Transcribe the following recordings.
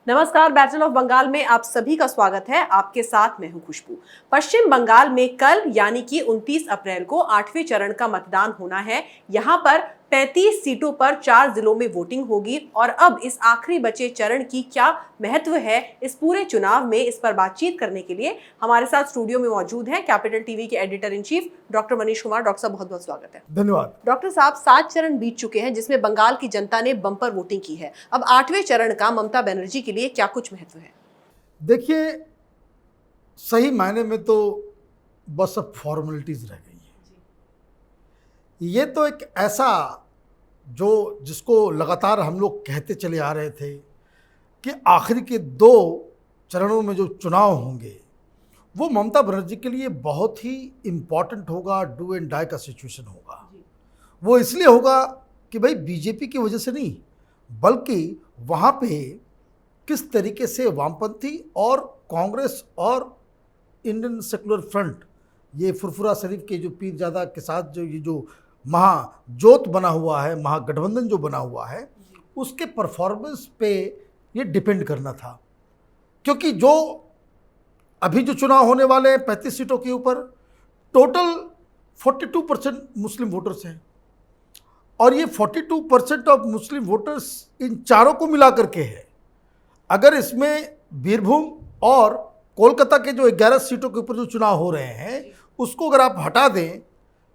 नमस्कार, battle of Bengal में आप सभी का स्वागत है। आपके साथ मैं हूं खुशबू। पश्चिम बंगाल में कल यानी कि 29 अप्रैल को 8वें चरण का मतदान होना है। यहां पर 35 सीटों पर 4 जिलों में वोटिंग होगी और अब इस आखिरी बचे चरण की क्या महत्व है इस पूरे चुनाव में, इस पर बातचीत करने के लिए हमारे साथ स्टूडियो में मौजूद हैं कैपिटल टीवी के editor in chief doctor Manish Kumar. Doctor साहब, बहुत बहुत स्वागत है। धन्यवाद। डॉक्टर साहब, 7 चरण बीत चुके हैं जिसमें बंगाल की जनता ने बम्पर वोटिंग की है। अब 8वें चरण का ममता बनर्जी के लिए क्या कुछ महत्व है? देखिए, सही मायने में तो बस अब फॉर्मेलिटीज रह गई है। ये तो एक ऐसा जिसको लगातार हम लोग कहते चले आ रहे थे कि आखिरी के 2 चरणों में जो चुनाव होंगे वो ममता बनर्जी के लिए बहुत ही इम्पॉर्टेंट होगा, डू एंड डाई का सिचुएशन होगा। वो इसलिए होगा कि भाई बीजेपी की वजह से नहीं, बल्कि वहाँ पे किस तरीके से वामपंथी और कांग्रेस और इंडियन सेकुलर फ्रंट, ये फुरफुरा शरीफ के जो पीरजादा के साथ जो ये जो महाजोत बना हुआ है, महागठबंधन जो बना हुआ है, उसके परफॉर्मेंस पे ये डिपेंड करना था। क्योंकि जो अभी जो चुनाव होने वाले हैं 35 सीटों के ऊपर टोटल 42% मुस्लिम वोटर्स हैं और ये 42% ऑफ मुस्लिम वोटर्स इन चारों को मिला करके है। अगर इसमें बीरभूम और कोलकाता के जो 11 सीटों के ऊपर जो चुनाव हो रहे हैं उसको अगर आप हटा दें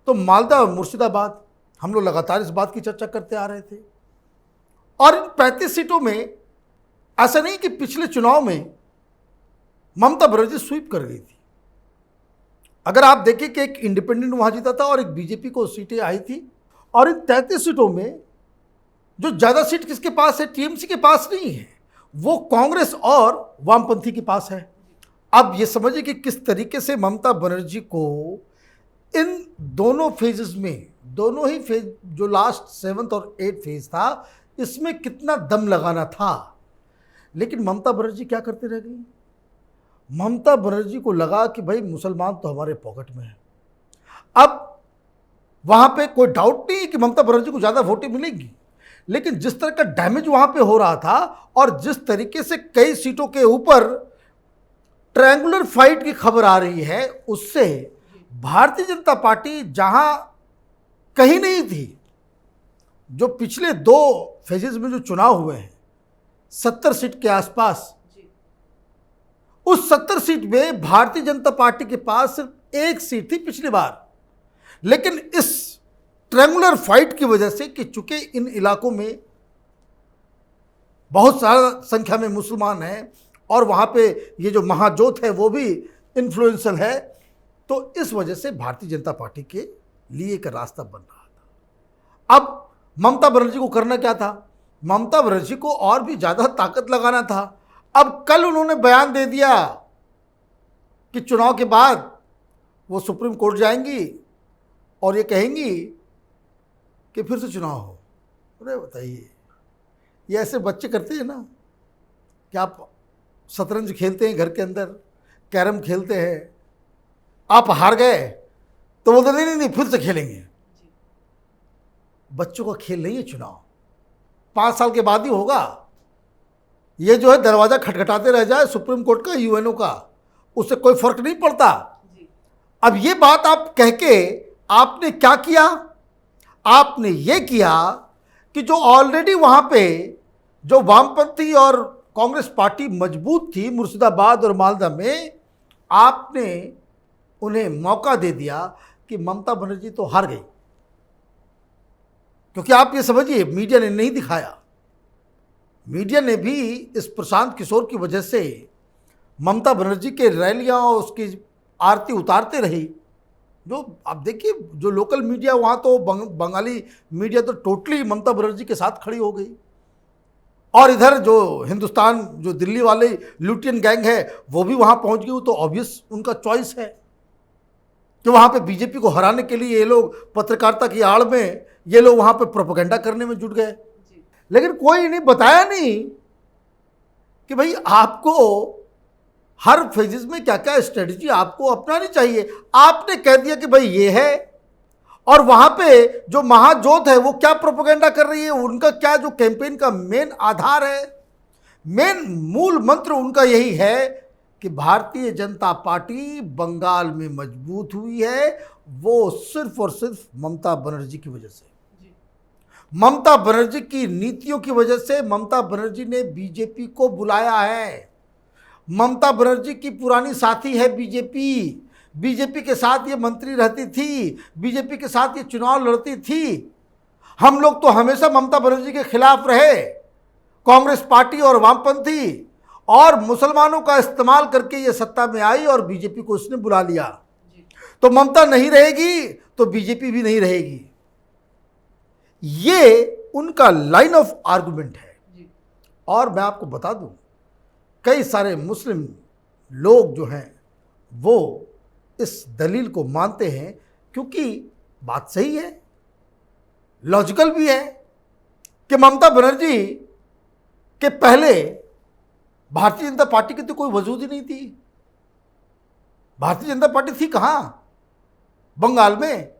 तो मालदा और मुर्शिदाबाद, हम लोग लगातार इस बात की चर्चा करते आ रहे थे। और इन 35 सीटों में ऐसा नहीं कि पिछले चुनाव में ममता बनर्जी स्वीप कर गई थी। अगर आप देखें कि एक इंडिपेंडेंट वहां जीता था और एक बीजेपी को सीटें आई थी, और इन 33 सीटों में जो ज़्यादा सीट किसके पास है? टीएमसी के पास नहीं है, वो कांग्रेस और वामपंथी के पास है। अब ये समझिए कि किस तरीके से ममता बनर्जी को इन दोनों फेजेस में, दोनों ही फेज जो लास्ट 7th और 8th फेज था, इसमें कितना दम लगाना था। लेकिन ममता बनर्जी क्या करते रह गई? ममता बनर्जी को लगा कि भाई मुसलमान तो हमारे पॉकेट में है। अब वहाँ पे कोई डाउट नहीं है कि ममता बनर्जी को ज़्यादा वोटें मिलेंगी, लेकिन जिस तरह का डैमेज वहाँ पे हो रहा था और जिस तरीके से कई सीटों के ऊपर ट्रायंगुलर फाइट की खबर आ रही है, उससे भारतीय जनता पार्टी जहाँ कहीं नहीं थी, जो पिछले 2 फेजेस में जो चुनाव हुए हैं 70 सीट के आसपास, उस 70 सीट में भारतीय जनता पार्टी के पास सिर्फ 1 सीट थी पिछली बार। लेकिन इस ट्रायंगुलर फाइट की वजह से कि चूंकि इन इलाकों में बहुत सारा संख्या में मुसलमान हैं और वहाँ पे ये जो महाजोत है वो भी इन्फ्लुएंशियल है, तो इस वजह से भारतीय जनता पार्टी के लिए एक रास्ता बन रहा था। अब ममता बनर्जी को करना क्या था? ममता बनर्जी को और भी ज़्यादा ताकत लगाना था। अब कल उन्होंने बयान दे दिया कि चुनाव के बाद वो सुप्रीम कोर्ट जाएंगी और ये कहेंगी कि फिर से चुनाव हो। अरे बताइए, ये ऐसे बच्चे करते हैं ना कि आप शतरंज खेलते हैं घर के अंदर, कैरम खेलते हैं, आप हार गए तो बोलते नहीं नहीं नहीं फिर से खेलेंगे। बच्चों का खेल नहीं है चुनाव, 5 साल के बाद ही होगा। ये जो है दरवाज़ा खटखटाते रह जाए सुप्रीम कोर्ट का, यूएनओ का, उससे कोई फर्क नहीं पड़ता। अब ये बात आप कह के आपने क्या किया? आपने ये किया कि जो ऑलरेडी वहाँ पे जो वामपंथी और कांग्रेस पार्टी मजबूत थी मुर्शिदाबाद और मालदा में, आपने उन्हें मौका दे दिया कि ममता बनर्जी तो हार गई। क्योंकि आप ये समझिए, मीडिया ने नहीं दिखाया, मीडिया ने भी इस प्रशांत किशोर की वजह से ममता बनर्जी के रैलियां और उसकी आरती उतारते रही। जो आप देखिए, जो लोकल मीडिया वहाँ तो बंगाली मीडिया तो टोटली ममता बनर्जी के साथ खड़ी हो गई, और इधर जो हिंदुस्तान, जो दिल्ली वाले लुटियन गैंग है वो भी वहाँ पहुँच गई। तो ऑब्वियस उनका चॉइस है कि वहाँ पे बीजेपी को हराने के लिए ये लोग पत्रकारिता की आड़ में ये लोग वहाँ पे प्रोपेगेंडा करने में जुट गए। लेकिन कोई नहीं बताया नहीं कि भाई आपको हर फेजेस में क्या क्या स्ट्रेटजी आपको अपनानी चाहिए। आपने कह दिया कि भाई ये है, और वहाँ पे जो महाजोत है वो क्या प्रोपेगेंडा कर रही है, उनका क्या जो कैंपेन का मेन आधार है, मेन मूल मंत्र उनका यही है कि भारतीय जनता पार्टी बंगाल में मजबूत हुई है, वो सिर्फ और सिर्फ ममता बनर्जी की वजह से, ममता बनर्जी की नीतियों की वजह से। ममता बनर्जी ने बीजेपी को बुलाया है। ममता बनर्जी की पुरानी साथी है बीजेपी। बीजेपी के साथ ये मंत्री रहती थी, बीजेपी के साथ ये चुनाव लड़ती थी। हम लोग तो हमेशा ममता बनर्जी के खिलाफ रहे, कांग्रेस पार्टी और वामपंथी, और मुसलमानों का इस्तेमाल करके ये सत्ता में आई और बीजेपी को इसने बुला लिया। तो ममता नहीं रहेगी तो बीजेपी भी नहीं रहेगी। ये उनका लाइन ऑफ आर्गुमेंट है। और मैं आपको बता दूं, कई सारे मुस्लिम लोग जो हैं वो इस दलील को मानते हैं, क्योंकि बात सही है, लॉजिकल भी है कि ममता बनर्जी के पहले भारतीय जनता पार्टी की तो कोई वजूद ही नहीं थी। भारतीय जनता पार्टी थी कहाँ? बंगाल में,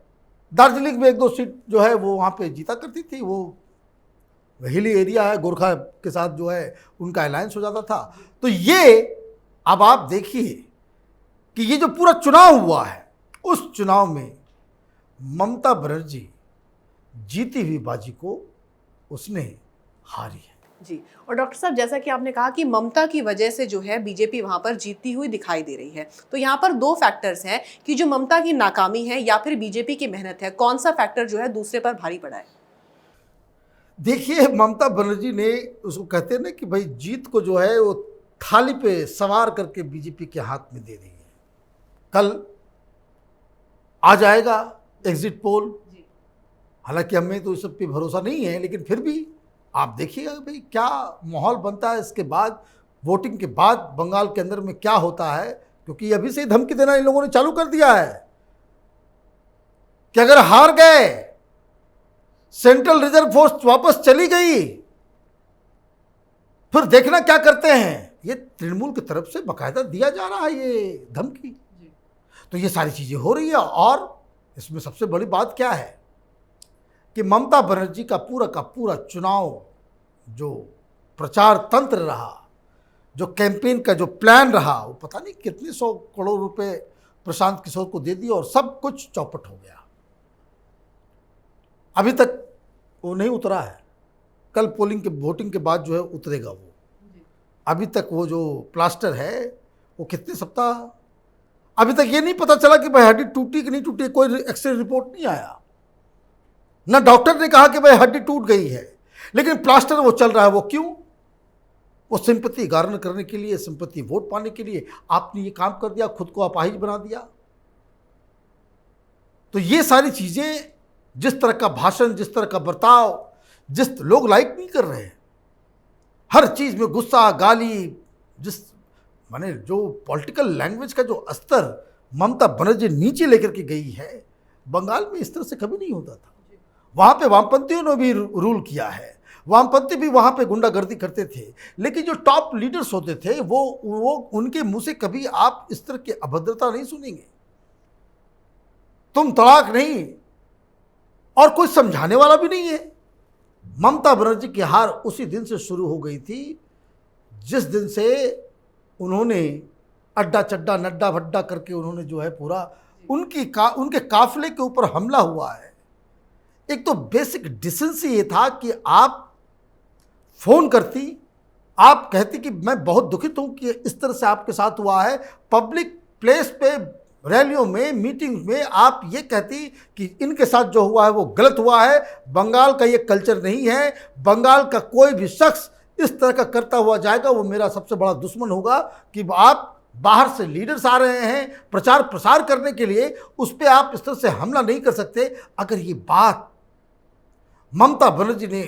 दार्जिलिंग में 1-2 सीट जो है वो वहाँ पे जीता करती थी। वो हिली एरिया है, गोरखा के साथ जो है उनका अलायंस हो जाता था। तो ये अब आप देखिए कि ये जो पूरा चुनाव हुआ है, उस चुनाव में ममता बनर्जी जीती हुई बाजी को उसने हारी है। जी, और डॉक्टर साहब, जैसा कि आपने कहा कि ममता की वजह से जो है बीजेपी वहां पर जीतती हुई दिखाई दे रही है, तो यहाँ पर 2 फैक्टर्स हैं कि जो ममता की नाकामी है या फिर बीजेपी की मेहनत है, कौन सा फैक्टर जो है दूसरे पर भारी पड़ा है? देखिए, ममता बनर्जी ने, उसको कहते हैं ना कि भाई जीत को जो है वो थाली पे सवार करके बीजेपी के हाथ में दे दी है। कल आ जाएगा एग्जिट पोल, हालांकि हमें तो इस सब पे भरोसा नहीं है, लेकिन फिर भी आप देखिएगा भाई क्या माहौल बनता है इसके बाद, वोटिंग के बाद बंगाल के अंदर में क्या होता है। क्योंकि अभी से धमकी देना इन लोगों ने चालू कर दिया है कि अगर हार गए, सेंट्रल रिजर्व फोर्स वापस चली गई, फिर देखना क्या करते हैं। ये तृणमूल की तरफ से बाकायदा दिया जा रहा है ये धमकी। तो ये सारी चीजें हो रही है। और इसमें सबसे बड़ी बात क्या है कि ममता बनर्जी का पूरा चुनाव जो प्रचार तंत्र रहा, जो कैंपेन का जो प्लान रहा, वो पता नहीं कितने 100 करोड़ रुपए प्रशांत किशोर को दे दिए और सब कुछ चौपट हो गया। अभी तक वो नहीं उतरा है। कल पोलिंग के वोटिंग के बाद जो है उतरेगा वो। अभी तक वो जो प्लास्टर है वो कितने सप्ताह, अभी तक ये नहीं पता चला कि भाई हड्डी टूटी कि नहीं टूटी। कोई एक्सरे रिपोर्ट नहीं आया, ना डॉक्टर ने कहा कि भाई हड्डी टूट गई है, लेकिन प्लास्टर वो चल रहा है। वो क्यों? वो सिंपैथी गार्नर करने के लिए, सिंपैथी वोट पाने के लिए आपने ये काम कर दिया, खुद को अपाहिज बना दिया। तो ये सारी चीजें, जिस तरह का भाषण, जिस तरह का बर्ताव, जिस लोग लाइक नहीं कर रहे हैं, हर चीज में गुस्सा, गाली, जिस माने जो पॉलिटिकल लैंग्वेज का जो स्तर ममता बनर्जी नीचे लेकर के गई है, बंगाल में इस तरह से कभी नहीं होता था। वहाँ पे वामपंथियों ने भी रूल किया है, वामपंथी भी वहाँ पे गुंडागर्दी करते थे, लेकिन जो टॉप लीडर्स होते थे वो उनके मुंह से कभी आप इस तरह की अभद्रता नहीं सुनेंगे, तुम तड़ाक नहीं, और कोई समझाने वाला भी नहीं है। ममता बनर्जी की हार उसी दिन से शुरू हो गई थी जिस दिन से उन्होंने अड्डा चड्डा नड्डा भड्डा करके उन्होंने जो है पूरा उनके काफिले के ऊपर हमला हुआ है। एक तो बेसिक डिसेंसी ये था कि आप फोन करती, आप कहती कि मैं बहुत दुखित हूं कि इस तरह से आपके साथ हुआ है। पब्लिक प्लेस पे, रैलियों में, मीटिंग में आप ये कहती कि इनके साथ जो हुआ है वो गलत हुआ है, बंगाल का ये कल्चर नहीं है, बंगाल का कोई भी शख्स इस तरह का करता हुआ जाएगा वो मेरा सबसे बड़ा दुश्मन होगा। कि आप बाहर से लीडर्स आ रहे हैं प्रचार प्रसार करने के लिए, उस पर आप इस तरह से हमला नहीं कर सकते। अगर ये बात ममता बनर्जी ने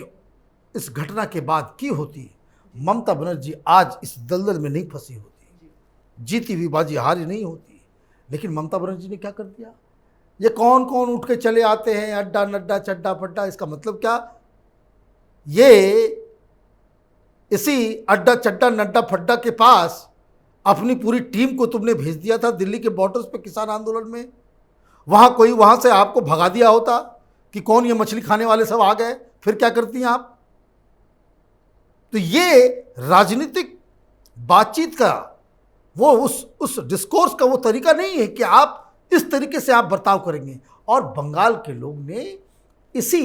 इस घटना के बाद की होती, ममता बनर्जी आज इस दलदल में नहीं फंसी होती, जीती हुई बाजी हारी नहीं होती। लेकिन ममता बनर्जी ने क्या कर दिया? ये कौन कौन उठ के चले आते हैं, अड्डा नड्डा चड्डा फड्डा, इसका मतलब क्या? ये इसी अड्डा चड्डा नड्डा फड्डा के पास अपनी पूरी टीम को तुमने भेज दिया था दिल्ली के बॉर्डर्स पे किसान आंदोलन में। वहाँ से आपको भगा दिया होता कि कौन ये मछली खाने वाले सब आ गए, फिर क्या करती हैं आप? तो ये राजनीतिक बातचीत का वो उस डिस्कोर्स का वो तरीका नहीं है कि आप इस तरीके से आप बर्ताव करेंगे। और बंगाल के लोग ने इसी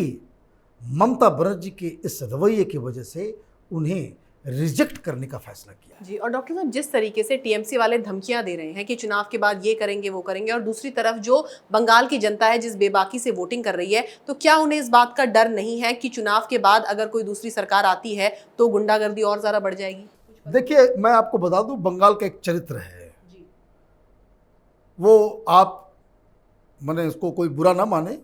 ममता बनर्जी के इस रवैये की वजह से उन्हें रिजेक्ट करने का फैसला किया जी। और डॉक्टर साहब, जिस तरीके से टीएमसी वाले धमकियां दे रहे हैं कि चुनाव के बाद ये करेंगे वो करेंगे, और दूसरी तरफ जो बंगाल की जनता है जिस बेबाकी से वोटिंग कर रही है, तो क्या उन्हें इस बात का डर नहीं है कि चुनाव के बाद अगर कोई दूसरी सरकार आती है तो गुंडागर्दी और ज्यादा बढ़ जाएगी? देखिए, मैं आपको बता दूं, बंगाल का एक चरित्र है जी। वो आप मैंने इसको कोई बुरा ना माने,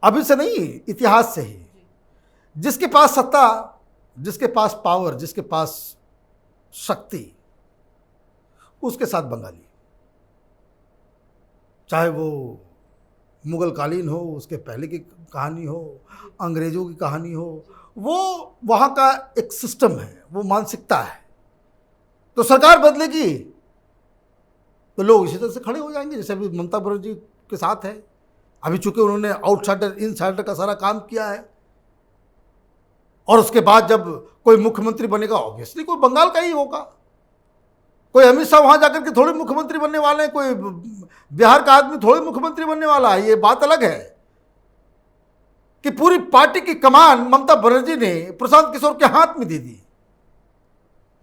अभी से नहीं, इतिहास से ही जिसके पास सत्ता, जिसके पास पावर, जिसके पास शक्ति, उसके साथ बंगाली, चाहे वो मुगल कालीन हो, उसके पहले की कहानी हो, अंग्रेजों की कहानी हो, वो वहाँ का एक सिस्टम है, वो मानसिकता है। तो सरकार बदलेगी तो लोग इसी तरह से खड़े हो जाएंगे, जैसे अभी ममता बनर्जी के साथ है। अभी चूंकि उन्होंने आउटसाइडर इनसाइडर का सारा काम किया है, और उसके बाद जब कोई मुख्यमंत्री बनेगा, ऑब्वियसली कोई बंगाल का ही होगा। कोई अमित शाह वहाँ जाकर के थोड़े मुख्यमंत्री बनने वाले हैं, कोई बिहार का आदमी थोड़े मुख्यमंत्री बनने वाला है। ये बात अलग है कि पूरी पार्टी की कमान ममता बनर्जी ने प्रशांत किशोर के हाथ में दे दी,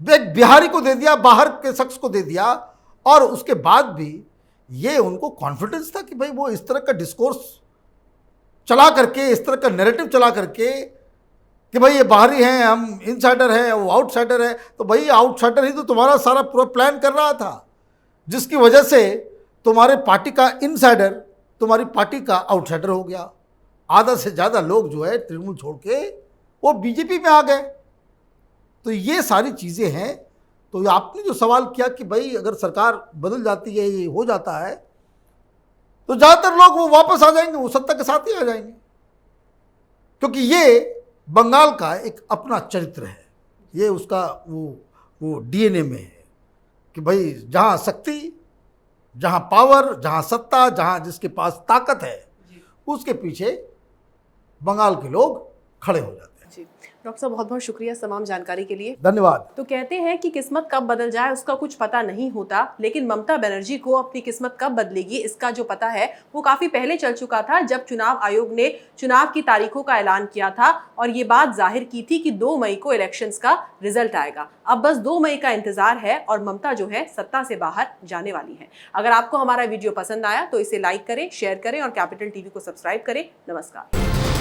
एक बिहारी को दे दिया, बाहर के शख्स को दे दिया। और उसके बाद भी ये उनको कॉन्फिडेंस था कि भाई वो इस तरह का डिस्कोर्स चला करके, इस तरह का नैरेटिव चला करके कि भाई ये बाहरी हैं, हम इनसाइडर हैं, वो आउटसाइडर है। तो भाई आउटसाइडर ही तो तुम्हारा सारा पूरा प्लान कर रहा था, जिसकी वजह से तुम्हारे पार्टी का इनसाइडर तुम्हारी पार्टी का आउटसाइडर हो गया। आधा से ज़्यादा लोग जो है तृणमूल छोड़ के वो बीजेपी में आ गए। तो ये सारी चीज़ें हैं। तो आपने जो सवाल किया कि भाई अगर सरकार बदल जाती है, ये हो जाता है, तो ज़्यादातर लोग वो वापस आ जाएंगे, वो सत्ता के साथ ही आ जाएंगे, क्योंकि ये बंगाल का एक अपना चरित्र है। ये उसका वो डीएनए में है कि भाई जहाँ शक्ति, जहाँ पावर, जहाँ सत्ता, जहाँ जिसके पास ताकत है, उसके पीछे बंगाल के लोग खड़े हो जाते हैं। जी, डॉक्टर साहब बहुत बहुत शुक्रिया तमाम जानकारी के लिए। धन्यवाद। तो कहते हैं कि किस्मत कब बदल जाए उसका कुछ पता नहीं होता, लेकिन ममता बनर्जी को अपनी किस्मत कब बदलेगी इसका जो पता है वो काफी पहले चल चुका था, जब चुनाव आयोग ने चुनाव की तारीखों का ऐलान किया था और ये बात जाहिर की थी कि 2 मई को इलेक्शंस का रिजल्ट आएगा। अब बस 2 मई का इंतजार है और ममता जो है सत्ता से बाहर जाने वाली है। अगर आपको हमारा वीडियो पसंद आया तो इसे लाइक करें, शेयर करें और कैपिटल टीवी को सब्सक्राइब करें। नमस्कार।